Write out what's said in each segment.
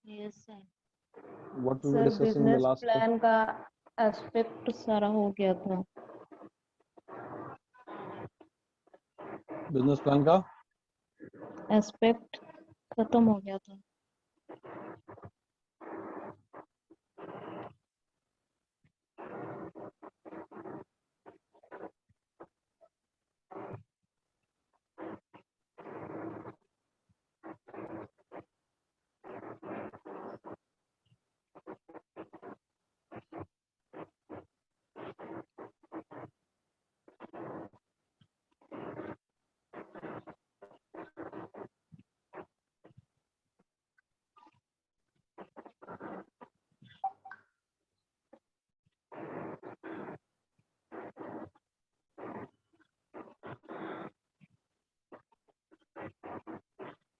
Yes sir. What we were sir discussing in the business last call? Plan का aspect सारा हो गया था। बिजनेस प्लान का एस्पेक्ट खत्म हो गया था।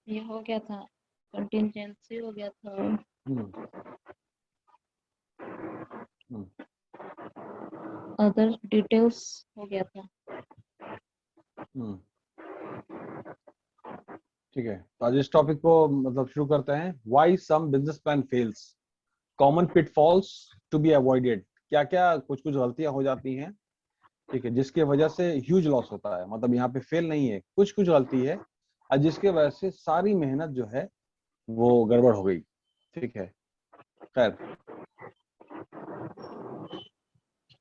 ये हो गया था, कंटिजेंसी हो गया था, अदर डिटेल्स हो गया था। ठीक है, तो आज इस टॉपिक को मतलब शुरू करते हैं। Why some business plan fails, common pitfalls to be avoided. क्या क्या कुछ कुछ गलतियां हो जाती हैं, ठीक है, जिसके वजह से ह्यूज लॉस होता है। मतलब यहाँ पे फेल नहीं है, कुछ कुछ गलती है और जिसके वजह से सारी मेहनत जो है वो गड़बड़ हो गई। ठीक है, खैर,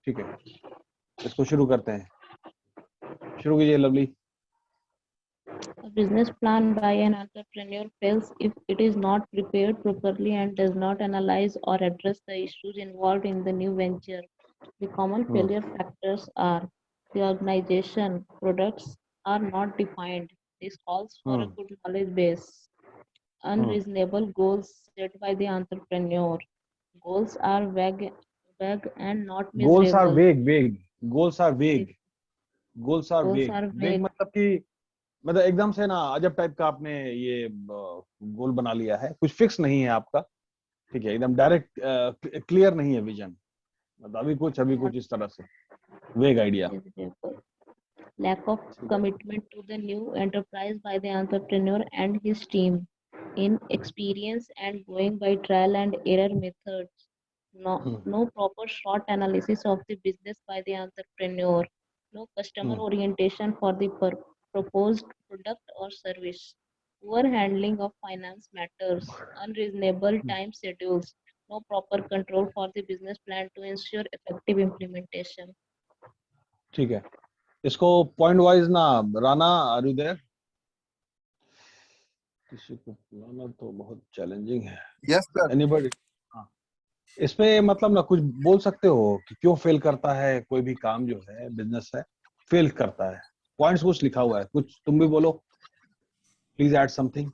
ठीक है, इसको शुरू करते हैं। शुरू कीजिए lovely. A business plan by an entrepreneur fails if it is not prepared properly and does not analyze or address the issues involved in the new venture. The common failure factors are the organization, products are not defined. This calls for a good knowledge base. Unreasonable goals set by the entrepreneur. Goals are vague and not goals are measurable. Vague vague goals are vague goals are Goals vague are वेग vague. मतलब कि मतलब एकदम से ना अजब type का आपने ये गोल बना लिया है, कुछ फिक्स नहीं है आपका। ठीक है, एकदम डायरेक्ट क्लियर नहीं है विजन, मतलब अभी कुछ इस तरह से वेग idea. Lack of commitment to the new enterprise by the entrepreneur and his team. Inexperience and going by trial and error methods. No proper SWOT analysis of the business by the entrepreneur. No customer orientation for the proposed product or service. Poor handling of finance matters. Unreasonable time schedules. No proper control for the business plan to ensure effective implementation. ठीक है, इसको point wise ना, Rana are you there? किसी को बुलाना तो बहुत challenging है। Yes sir. एनीबॉडी? हाँ, इसमें मतलब ना कुछ बोल सकते हो कि क्यों फेल करता है कोई भी काम जो है, बिजनेस है, फेल करता है। पॉइंट्स कुछ लिखा हुआ है, कुछ तुम भी बोलो, प्लीज ऐड समथिंग।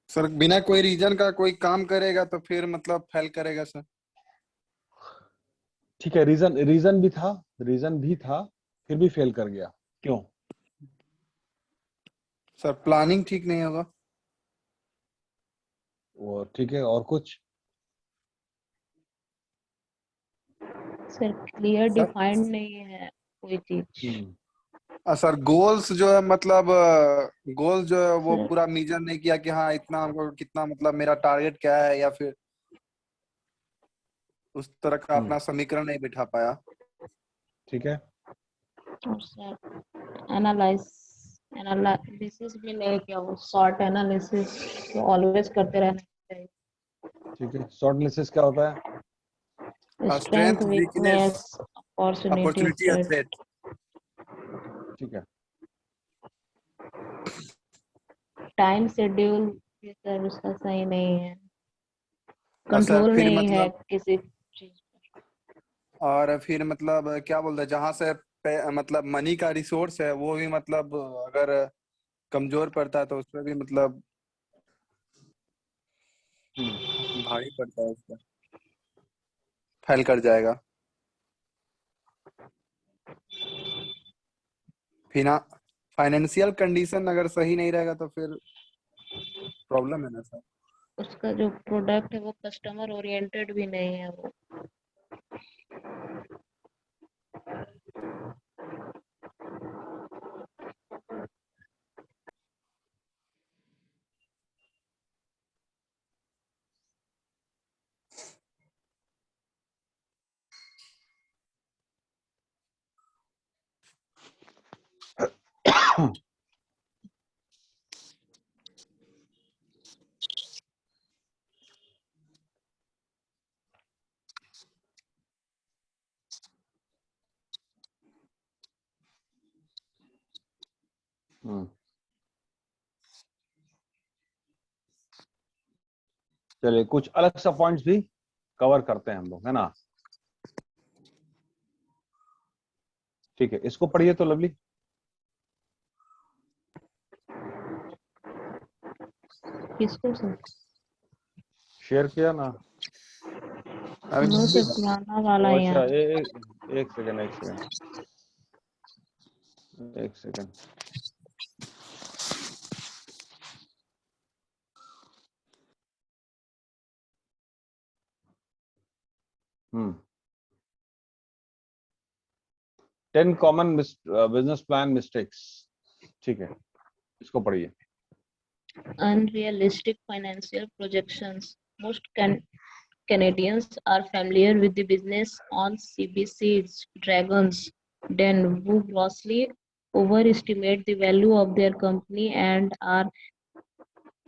सर बिना कोई रीजन का कोई काम करेगा तो फिर मतलब फेल करेगा सर। ठीक है, रीजन भी था, फिर भी फेल कर गया, क्यों? सर प्लानिंग ठीक नहीं होगा। वो ठीक है, और कुछ? सर क्लियर डिफाइंड नहीं है कोई चीज। सर गोल्स जो है मतलब गोल्स जो है वो सर पूरा मेजर नहीं किया कि हाँ इतना हमको कितना मतलब मेरा टारगेट क्या है, या फिर उस तरह का अपना समीकरण नहीं बिठा पाया। ठीक है, और सर एनालिसिस भी नहीं किया, वो शॉर्ट एनालिसिस तो ऑलवेज करते रहना चाहिए। ठीक है, शॉर्ट एनालिसिस क्या होता है? स्ट्रेंथ, वीकनेस, अपॉर्चुनिटी, अपॉर्चुनिटी या थ्रेट। थ्रेट। ठीक है, टाइम शेड्यूल भी सर उसका सही नहीं है, सर कंट्रोल फिर नहीं है मतलब किसी चीज पर। और फिर मतलब क्या बोलते हैं जहां से मतलब मनी का रिसोर्स है वो भी मतलब अगर कमजोर पड़ता है तो उसमें भी मतलब भारी पड़ता है, उसका फेल कर जाएगा। फिना फाइनेंशियल कंडीशन अगर सही नहीं रहेगा तो फिर प्रॉब्लम है ना सर। उसका जो प्रोडक्ट है वो कस्टमर ओरिएंटेड भी नहीं है वो। चलिए कुछ अलग सा पॉइंट्स भी कवर करते हैं हम लोग, है ना। ठीक है, इसको पढ़िए तो लवली। किसको सर? शेयर किया ना। नो सर, पुराना वाला ओ है अच्छा, यहाँ। एक सेकंड, एक सेकंड, एक सेकंड। हम्म 10 कॉमन बिजनेस प्लान मिस्टेक्स। ठीक है, इसको पढ़िए। Unrealistic financial projections. Most Canadians are familiar with the business on CBC's Dragons Den, who grossly overestimate the value of their company and are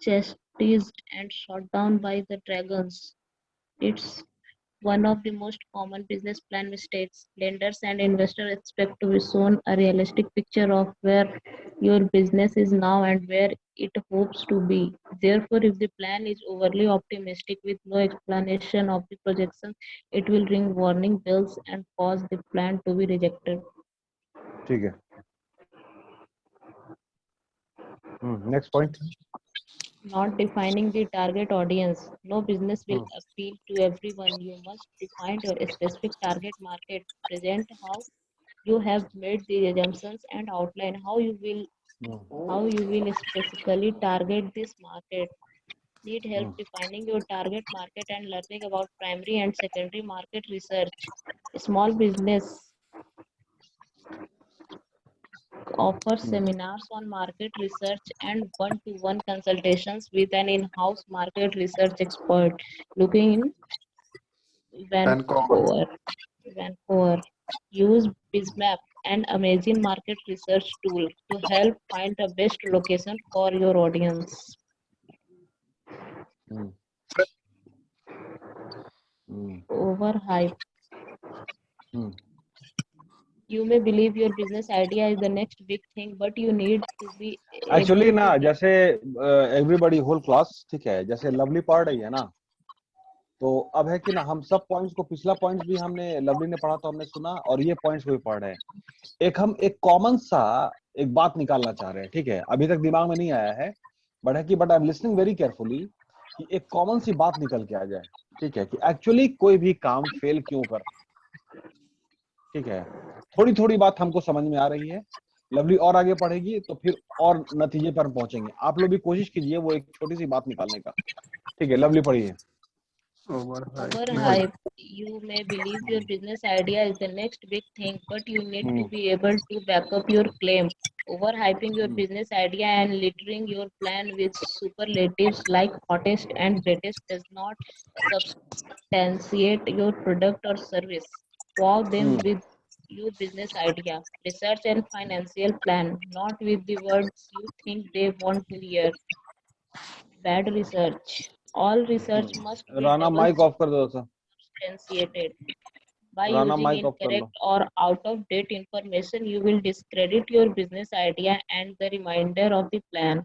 chastised and shot down by the dragons. It's one of the most common business plan mistakes. Lenders and investors expect to be shown a realistic picture of where your business is now and where it hopes to be. Therefore, if the plan is overly optimistic with no explanation of the projections, it will ring warning bells and cause the plan to be rejected. ठीक है, next point. Not defining the target audience. No business will appeal to everyone. You must define your specific target market. Present how you have made the assumptions and outline how you will specifically target this market. Need help defining your target market and learning about primary and secondary market research. Small business offers seminars on market research and one-to-one consultations with an in-house market research expert. Looking in Vancouver. Vancouver. Use BizMap and Amazing Market Research tool to help find the best location for your audience. Overhype. You may believe your business idea is the next big thing, but you need to be actually able ना, to जैसे everybody whole class, ठीक है, जैसे lovely पढ़ रही है ना, तो अब है कि ना हम सब पॉइंट्स को, पिछला पॉइंट्स भी हमने, लवली ने पढ़ा तो हमने सुना, और ये पॉइंट्स को भी पढ़ रहे हैं। हम एक कॉमन सा एक बात निकालना चाह रहे हैं, ठीक है, अभी तक दिमाग में नहीं आया है, but I am listening very carefully कि एक कॉमन सी बात निकल के आ जाए, ठीक है, कि एक्चुअली कोई भी काम फेल क्यों कर, ठीक है। थोड़ी थोड़ी बात हमको समझ में आ रही है, लवली और आगे पढ़ेगी तो फिर और नतीजे पर पहुंचेंगे। आप लोग भी कोशिश कीजिए वो एक छोटी सी बात निकालने का, ठीक है। लवली पढ़िए। overhype. You may believe your business idea is the next big thing, but you need to be able to back up your claim. Overhyping your business idea and littering your plan with superlatives like hottest and greatest does not substantiate your product or service. Wow them with your business idea, research and financial plan, not with the words you think they want to hear. Bad research. All research must be Rana double mic off कर दो sir. substantiated. By Rana using mic off कर incorrect लो। or out of date information, you will discredit your business idea and the remainder of the plan.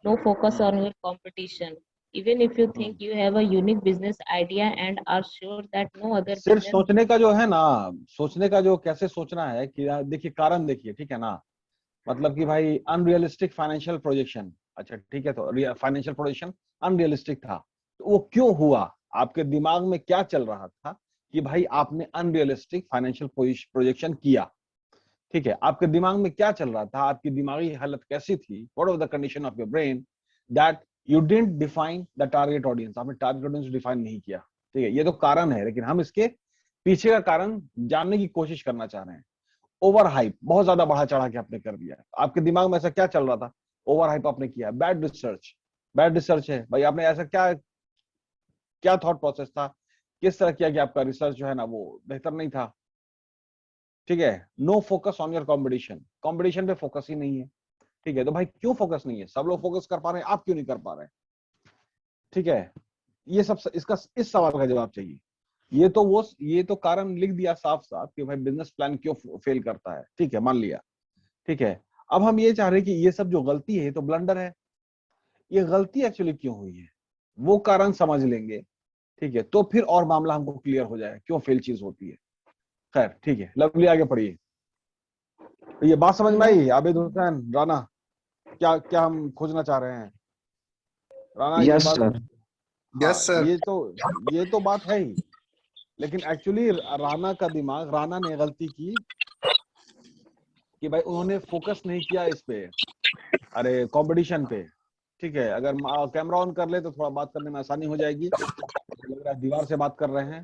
No focus on your competition. Even if you think you have a unique business idea and are sure that no other सिर्फ business सोचने का जो है ना, सोचने का जो कैसे सोचना है कि देखिए कारण देखिए, ठीक है ना, मतलब कि भाई अनरियलिस्टिक फाइनेंशियल प्रोजेक्शन, अच्छा ठीक है, तो फाइनेंशियल प्रोजेक्शन अनरियलिस्टिक था, तो वो क्यों हुआ, आपके दिमाग में क्या चल रहा था कि भाई आपने अनरियलिस्टिक फाइनेंशियल प्रोजेक्शन किया, ठीक है, आपके दिमाग में क्या चल रहा था, आपकी दिमागी हालत कैसी थी, what was the condition of your brain that you didn't define the target audience, आपने टारगेट ऑडियंस डिफाइन नहीं किया, ठीक है, ये तो कारण है, लेकिन हम इसके पीछे का कारण जानने की कोशिश करना चाह रहे हैं। ओवर हाइप, बहुत ज्यादा बढ़ा चढ़ा के आपने कर दिया, आपके दिमाग में ऐसा क्या चल रहा था, ओवर हाइप आपने किया, बैड रिसर्च, बैड रिसर्च है भाई, आपने ऐसा क्या क्या थॉट प्रोसेस था, किस तरह किया कि आपका रिसर्च जो है ना वो बेहतर नहीं था, ठीक है। No focus on your competition, competition पे फोकस ही नहीं है, ठीक है, तो भाई क्यों फोकस नहीं है? सब लोग फोकस कर पा रहे हैं, आप क्यों नहीं कर पा रहे हैं? ठीक है, ये सब इसका इस सवाल का जवाब चाहिए। ये तो कारण लिख दिया साफ साफ कि भाई बिजनेस प्लान क्यों फेल करता है। ठीक है, मान लिया। ठीक है, अब हम ये चाह रहे हैं कि ये सब जो गलती है तो ब्लंडर है, ये गलती एक्चुअली क्यों हुई है, वो कारण समझ लेंगे। ठीक है, तो फिर और मामला हमको क्लियर हो जाए क्यों फेल चीज होती है। खैर ठीक है, लवली आगे पढ़िए। तो ये बात समझ में No, आई आबिद हुसैन, राना? क्या क्या हम खोजना चाह रहे हैं, राना? ये यस बात, सर। यस हाँ, सर। ये तो बात है ही, लेकिन एक्चुअली राना का दिमाग, राना ने गलती की कि भाई उन्होंने फोकस नहीं किया इस पे, अरे कंपटीशन पे। ठीक है, अगर कैमरा ऑन कर ले तो थोड़ा बात करने में आसानी हो जाएगी। लग रहा है दीवार से बात कर रहे हैं,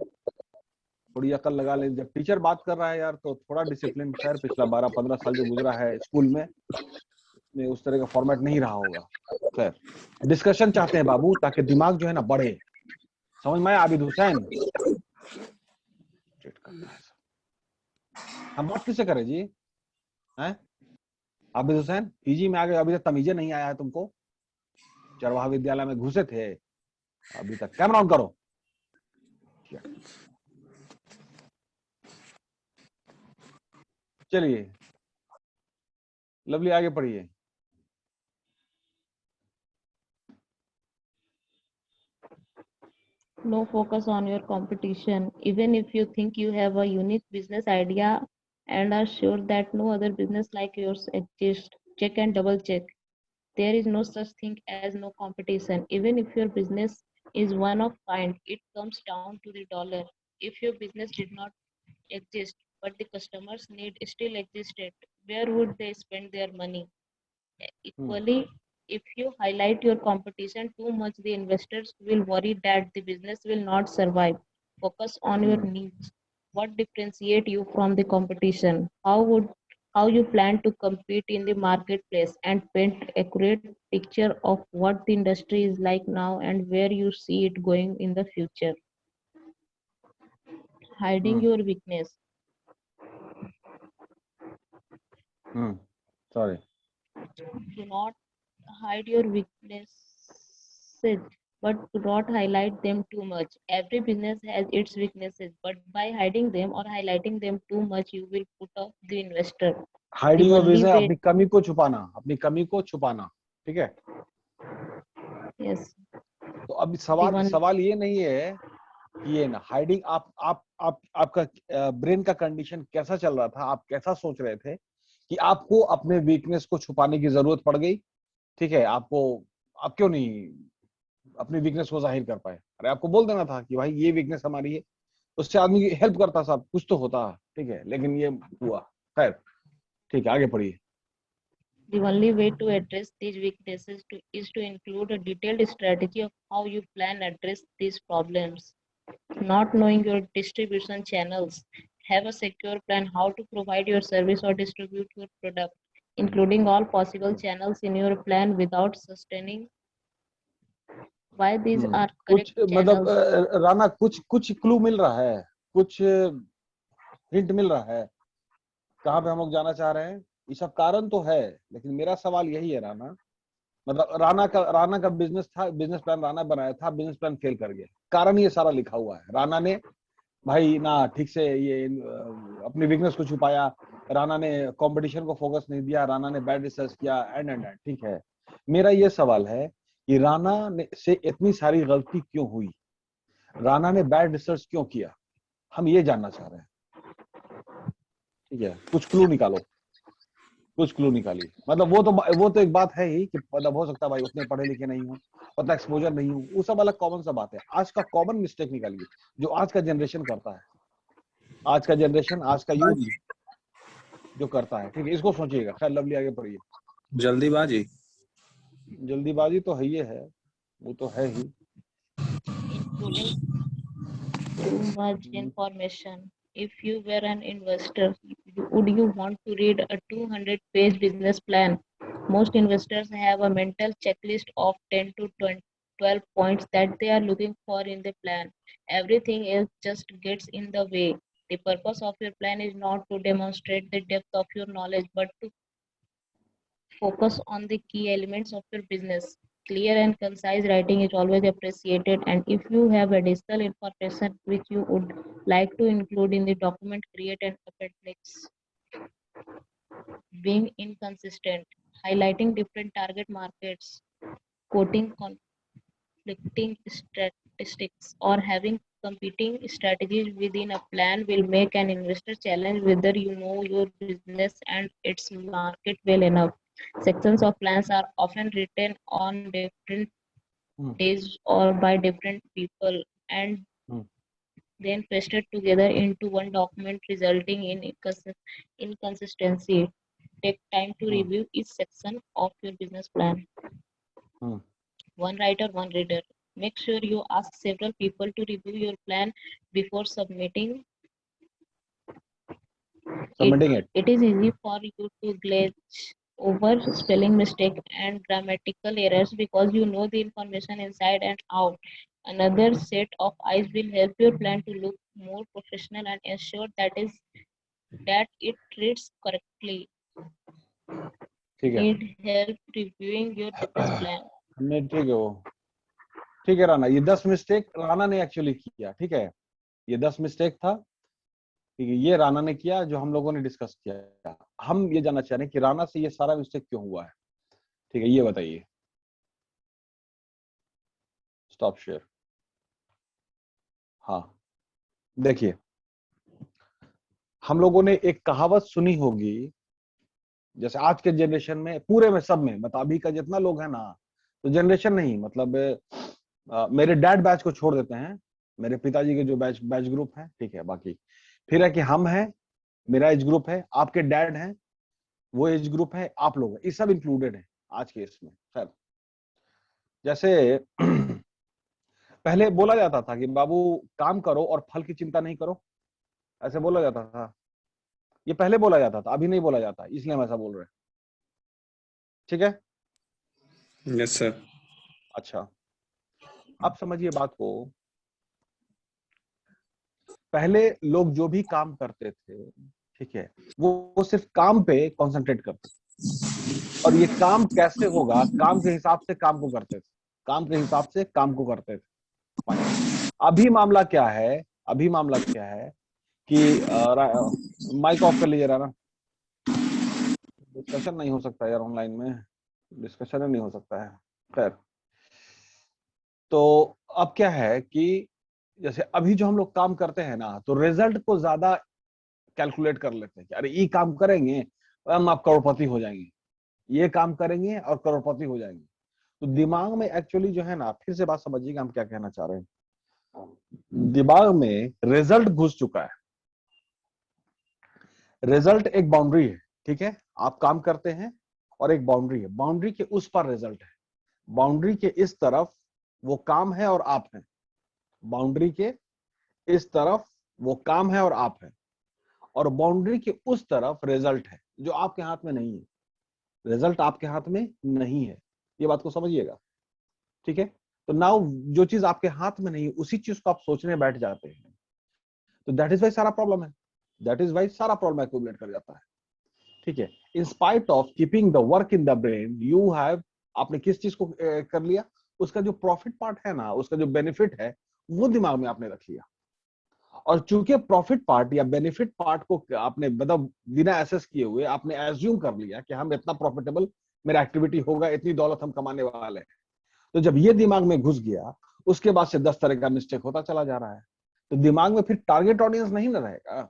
थोड़ी अकल लगा ले। जब टीचर बात कर रहा है यार तो थोड़ा डिसिप्लिन। खैर पिछला 12-15 साल जो गुजरा है स्कूल में उस तरह का फॉर्मेट नहीं रहा होगा। खैर, डिस्कशन चाहते हैं बाबू, ताकि दिमाग जो है ना बढ़े। समझ में आया आबिद हुसैन? हम बात किससे करें जी? हैं आबिद हुसैन? पीजी में आ गए, अभी तक तमीजे नहीं आया है तुमको? चरवाहा विद्यालय में घुसे थे अभी तक? कैमरा ऑन करो। चलिए लवली आगे पढ़िए। no focus on your competition. Even if you think you have a unique business idea and are sure that no other business like yours exists, check and double check. There is no such thing as no competition. Even if your business is one of kind, it comes down to the dollar. If your business did not exist, but the customers' need still existed, where would they spend their money? Equally, if you highlight your competition too much, the investors will worry that the business will not survive. Focus on your needs. What differentiate you from the competition? How you plan to compete in the marketplace and paint accurate picture of what the industry is like now and where you see it going in the future. Hiding your weakness. Sorry. Do not hide your weaknesses, but do not highlight them too much. Every business has its weaknesses, but by hiding them or highlighting them too much, you will put off the investor. Hiding The your only business, way, अपनी कमी को छुपाना, अपनी कमी को छुपाना। ठीक है, yes, तो अभी the सवाल one, सवाल ये नहीं है कि ये ना हाइडिंग, आप आपका ब्रेन का कंडीशन कैसा चल रहा था, आप कैसा सोच रहे थे कि आपको अपने वीकनेस को छुपाने की जरूरत पड़ गई। ठीक है, आप क्यों नहीं अपनी वीकनेस को जाहिर कर पाए? अरे आपको बोल देना था कि भाई ये वीकनेस हमारी है, उससे आदमी की हेल्प करता, सब कुछ तो होता। ठीक है, लेकिन ये हुआ। खैर ठीक है, आगे पढ़िए। the only way to address these weaknesses is to include a detailed strategy of how you plan address these problems. Not knowing your distribution channels, have a secure plan how to provide your service or distribute your product, including all possible channels in your plan without sustaining why these are correct कुछ मतलब channels. Rana, कुछ कुछ clue मिल रहा है, कुछ hint मिल रहा है कहाँ पे हम लोग जाना चाह रहे हैं? ये सब कारण तो है, लेकिन मेरा सवाल यही है राना, मतलब राना का बिजनेस था, बिजनेस प्लान राना बनाया था, बिजनेस प्लान फेल कर गया, कारण ये सारा लिखा हुआ है। राना ने भाई ना ठीक से ये अपनी वीकनेस को छुपाया, राना ने कंपटीशन को फोकस नहीं दिया, राना ने बैड रिसर्च किया, एंड ठीक है। मेरा ये सवाल है कि राना ने से इतनी सारी गलती क्यों हुई, राना ने बैड रिसर्च क्यों किया, हम ये जानना चाह रहे हैं। ठीक है, कुछ क्लू निकालो, कुछ क्लू निकालिए। मतलब वो तो एक बात है ही कि मतलब हो सकता है भाई उतने पढ़े लिखे नहीं हो, उतना एक्सपोजर नहीं हो, वो सब अलग कॉमन सा बात है। आज का कॉमन मिस्टेक निकालिए जो आज का जनरेशन करता है, आज का जनरेशन, आज का यूथ जो करता है। ठीक है, इसको सोचिएगा। खैर लवली आगे पढ़िए। जल्दीबाजी। जल्दीबाजी तो है, ये है, वो तो है ही। Including too much information. If you were an investor, would you want to read a 200-page business plan? Most investors have a mental checklist of 10 to 12 points that they are looking for in the plan. Everything else just gets in the way. The purpose of your plan is not to demonstrate the depth of your knowledge, but to Focus on the key elements of your business. Clear and concise writing is always appreciated, and if you have additional information which you would like to include in the document, create an appendix. Being inconsistent, highlighting different target markets, quoting conflicting statistics, or having competing strategies within a plan will make an investor challenge whether you know your business and its market well enough. Sections of plans are often written on different hmm, days or by different people and hmm, then pasted together into one document, resulting in inconsistency. Take time to hmm, review each section of your business plan. Hmm. One writer, one reader. Make sure you ask several people to review your plan before submitting it. Submitting it. It is easy for you to glaze over spelling mistake and grammatical errors because you know the information inside and out. Another set of eyes will help your plan to look more professional and ensure that it reads correctly. ठीक है. Need help reviewing your business plan. हमने ठीक है वो ठीक है राना, ये 10 mistake Rana ने एक्चुअली किया. ठीक है, ये 10 मिस्टेक था. ठीक है, ये राना ने किया जो हम लोगों ने डिस्कस किया. हम ये जानना चाह रहे हैं कि राना से ये सारा मिस्टेक क्यों हुआ है. ठीक है, ये बताइए. Stop share. हाँ, देखिए, हम लोगों ने एक कहावत सुनी होगी, जैसे आज के जनरेशन में पूरे में सब में मतलब अभी का जितना लोग है ना, तो जनरेशन नहीं मतलब मेरे डैड बैच को छोड़ देते हैं, मेरे पिताजी के जो बैच ग्रुप है. ठीक है, बाकी फिर है कि हम हैं, मेरा एज ग्रुप है, आपके डैड हैं, वो एज ग्रुप है, आप लोग हैं, ये सब इंक्लूडेड है आज के इसमें. खैर, जैसे पहले बोला जाता था कि बाबू काम करो और फल की चिंता नहीं करो, ऐसे बोला जाता था. ये पहले बोला जाता था, अभी नहीं बोला जाता, इसलिए हम ऐसा बोल रहे हैं. ठीक है. Yes sir. अच्छा, अब समझिए बात को. पहले लोग जो भी काम करते थे, ठीक है, वो सिर्फ काम पे कंसंट्रेट करते थे, और ये काम कैसे होगा, काम के हिसाब से काम को करते थे, काम के हिसाब से काम को करते थे. अभी मामला क्या है, अभी मामला क्या है कि माइक ऑफ कर लीजिए ना. डिस्कशन नहीं हो सकता यार ऑनलाइन में, डिस्कशन नहीं हो सकता है. खैर, तो अब क्या है कि जैसे अभी जो हम लोग काम करते हैं ना, तो रिजल्ट को ज्यादा कैलकुलेट कर लेते हैं कि अरे ये काम करेंगे हम आप करोड़पति हो जाएंगे, ये काम करेंगे और करोड़पति हो जाएंगे. तो दिमाग में एक्चुअली जो है ना, फिर से बात समझिएगा हम क्या कहना चाह रहे हैं. दिमाग में रिजल्ट घुस चुका है. रिजल्ट एक बाउंड्री है. ठीक है, आप काम करते हैं और एक बाउंड्री है, बाउंड्री के उस पर रिजल्ट है, बाउंड्री के इस तरफ वो काम है और आप हैं, बाउंड्री के इस तरफ वो काम है और आप हैं, और बाउंड्री के उस तरफ रिजल्ट है जो आपके हाथ में नहीं है. रिजल्ट आपके हाथ में नहीं है, ये बात को समझिएगा. ठीक है, तो नाउ जो चीज आपके हाथ में नहीं है उसी चीज को आप सोचने बैठ जाते हैं, तो दैट इज वाई सारा प्रॉब्लम है, दैट इज वाई सारा प्रॉब्लम एक्यूमुलेट कर जाता है. ठीक है, in spite of keeping the work in the brain you have, आपने किस चीज को कर लिया, उसका जो प्रॉफिट पार्ट है ना, उसका जो बेनिफिट है वो दिमाग में आपने रख लिया. और चूंकि प्रॉफिट पार्ट या बेनिफिट पार्ट को आपने मतलब बिना एसेस किए हुए आपने एज्यूम कर लिया कि हम इतना प्रॉफिटेबल मेरा एक्टिविटी होगा, इतनी दौलत हम कमाने वाले हैं. तो जब ये दिमाग में घुस गया, उसके बाद से 10 तरह का मिस्टेक होता चला जा रहा है. तो दिमाग में फिर टारगेट ऑडियंस नहीं न रहेगा.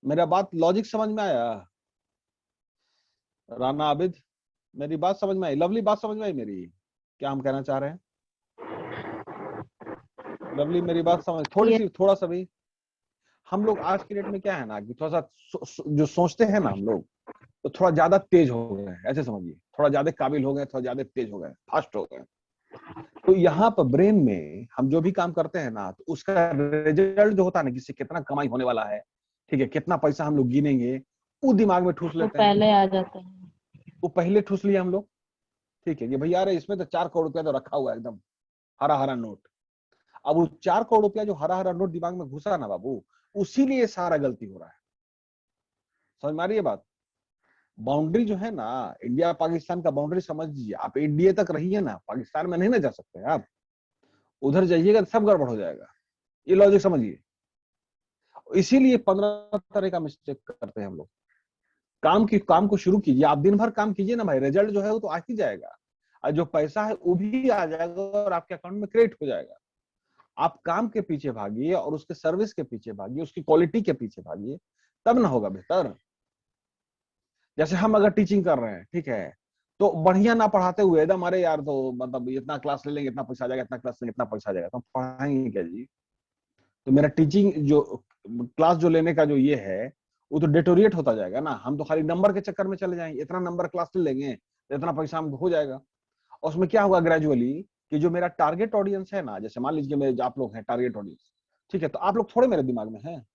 मेरा बात लॉजिक समझ में आया राना आबिद? मेरी बात समझ में आई? लवली बात समझ में आई मेरी, क्या हम कहना चाह रहे हैं? लवली मेरी बात समझ, थोड़ी सी, थोड़ा सा भी. हम लोग आज की डेट में क्या है ना कि थोड़ा सा जो सोचते हैं ना हम लोग, तो थोड़ा ज्यादा तेज हो गए, ऐसे समझिए, थोड़ा ज्यादा काबिल हो गए, थोड़ा ज्यादा तेज हो गए, फास्ट हो गए. तो यहाँ पर ब्रेन में हम जो भी काम करते हैं ना, तो उसका रिजल्ट जो होता है ना, किससे कितना कमाई होने वाला है, ठीक है, कितना पैसा हम लोग गिनेंगे, वो दिमाग में ठूस वो लेते हैं. पहले आ जाता है. वो पहले ठूस लिया हम लोग. ठीक है, कि भैया अरे इसमें तो 4 करोड़ रुपया तो रखा हुआ है एकदम हरा हरा नोट. अब वो 4 करोड़ रुपया जो हरा हरा नोट दिमाग में घुसा ना बाबू, उसी लिए सारा गलती हो रहा है. समझ में आ रही है बात? बाउंड्री जो है ना, इंडिया पाकिस्तान का बाउंड्री समझ लीजिए, आप इंडिया तक रहिए ना, पाकिस्तान में नहीं ना जा सकते आप, उधर जाइएगा तो सब गड़बड़ हो जाएगा, ये लॉजिक समझिए। इसीलिए 15 तरह का मिस्टेक करते हैं हम लोग। काम को शुरू कीजिए, आप दिन भर काम कीजिए ना भाई, रिजल्ट जो है वो तो आ ही जाएगा, और जो पैसा है वो भी आ जाएगा और आपके अकाउंट में क्रेडिट हो जाएगा। आप काम के पीछे भागिए और उसके सर्विस के पीछे भागिए, उसकी क्वालिटी के पीछे भागिए, तब ना होगा बेहतर। जैसे हम अगर टीचिंग कर रहे हैं, ठीक है, तो बढ़िया ना पढ़ाते हुए एकदम अरे यार तो मतलब इतना क्लास ले लेंगे इतना पैसा आ जाएगा, इतना क्लास लेंगे इतना पैसा आ जाएगा, तो हम पढ़ाएंगे क्या जी? तो मेरा टीचिंग जो क्लास जो लेने का जो ये है वो तो डेटोरिएट होता जाएगा ना, हम तो खाली नंबर के चक्कर में चले जाएंगे, इतना नंबर क्लास ले लेंगे तो इतना पैसा हमको हो जाएगा। और उसमें क्या होगा ग्रेजुअली कि जो मेरा टारगेट ऑडियंस है ना, जैसे मान लीजिए मेरे आप लोग हैं टारगेट ऑडियंस, ठीक है, तो आप लोग थोड़े मेरे दिमाग में हैं,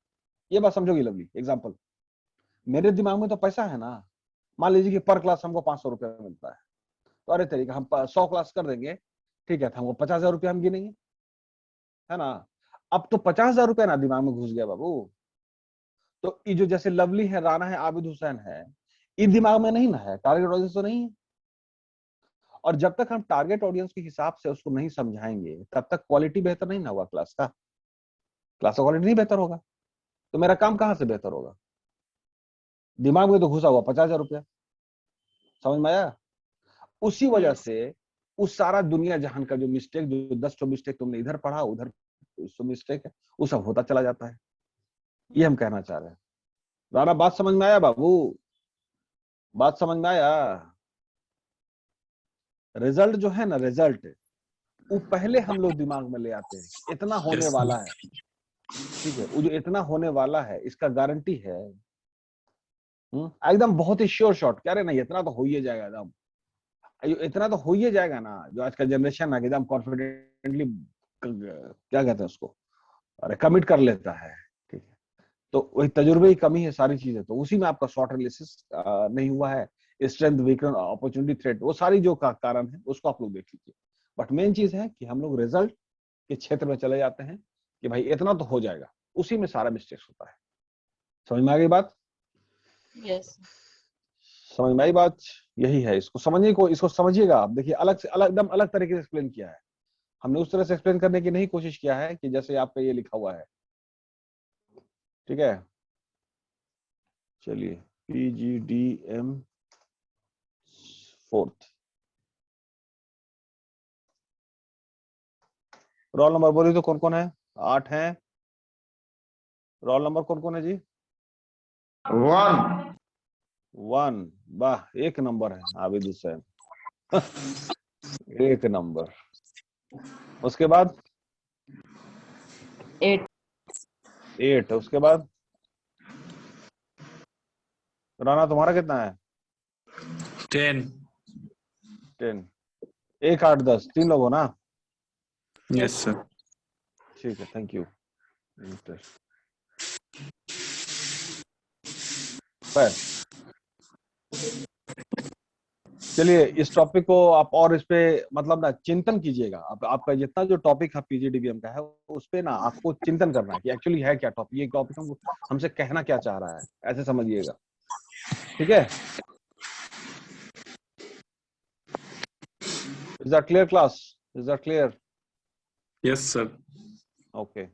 ये बात समझोगी लवली। एग्जाम्पल, मेरे दिमाग में तो पैसा है ना, मान लीजिए कि पर क्लास हमको 500 रुपया मिलता है, तो अरे तरीका हम 100 क्लास कर देंगे, ठीक है, तो हमको 50,000 रुपया हम गिनेंगे, है ना। अब तो 50,000 रुपया ना दिमाग में घुस गया बाबू। तो ये जो जैसे लवली है, राणा है, आबिद हुसैन है, ये दिमाग में नहीं ना है, टारगेट ऑडियंस तो नहीं है। और जब तक हम टारगेट ऑडियंस के हिसाब से उसको नहीं समझाएंगे तब तक क्वालिटी बेहतर नहीं ना होगा, क्लास का क्वालिटी नहीं बेहतर होगा, तो मेरा काम कहाँ से बेहतर होगा? दिमाग में तो घुसा हुआ 50,000 रुपया, समझ में आया? उसी वजह से उस सारा दुनिया जहान का जो मिस्टेक, जो 10 मिस्टेक तुमने इधर पढ़ा उधर 100 मिस्टेक है, वो सब होता चला जाता है। ये हम कहना चाह रहे हैं। राणा बात समझ में आया बाबू? बात समझ में आया? रिजल्ट जो है ना, रिजल्ट वो पहले हम लोग दिमाग में ले आते हैं, इतना होने वाला है, ठीक है, वो जो इतना होने वाला है इसका गारंटी है, एकदम बहुत ही श्योर शॉट कह रहे ना, इतना तो हो ही जाएगा, एकदम इतना तो हो ही जाएगा ना। जो आज का जनरेशन है एकदम कॉन्फिडेंटली क्या कहते हैं उसको, अरे कमिट कर लेता है, ठीक है, तो वही तजुर्बे की कमी है सारी चीजें, तो उसी में आपका शॉर्ट एनालिसिस नहीं हुआ है, स्ट्रेंथ वीकनेस अपॉर्चुनिटी थ्रेट, वो सारी जो कारण है उसको आप लोग देख लीजिए। बट मेन चीज है कि हम लोग रिजल्ट के क्षेत्र में चले जाते हैं कि भाई इतना तो हो जाएगा, उसी में सारा मिस्टेक्स होता है। समझ में आ गई बात? यस। समझ में आई बात? यही है, इसको समझने को, इसको समझिएगा आप, देखिए अलग से अलग, एकदम अलग तरीके से एक्सप्लेन किया है हमने, उस तरह से एक्सप्लेन करने की नहीं कोशिश किया है कि जैसे आपका ये लिखा हुआ है, ठीक है। चलिए, PGDM 4th रोल नंबर बोलिए तो कौन कौन है? 8 है। रोल नंबर कौन कौन है जी? 1 1। वाह, एक नंबर है आबिद हुसैन। एक नंबर। उसके बाद 8। 8। उसके बाद राणा तुम्हारा कितना है? 10 10। 1 8 10 3 लोग हो ना? Yes sir. ठीक है, थैंक यू। चलिए, इस टॉपिक को आप और इस पे मतलब ना चिंतन कीजिएगा। आपका जितना जो टॉपिक है PGDBM का है, उस पे ना आपको चिंतन करना है कि एक्चुअली है क्या टॉपिक, ये टॉपिक हमसे कहना क्या चाह रहा है, ऐसे समझिएगा, ठीक है? Is that clear class? Is that clear? Yes sir. Okay.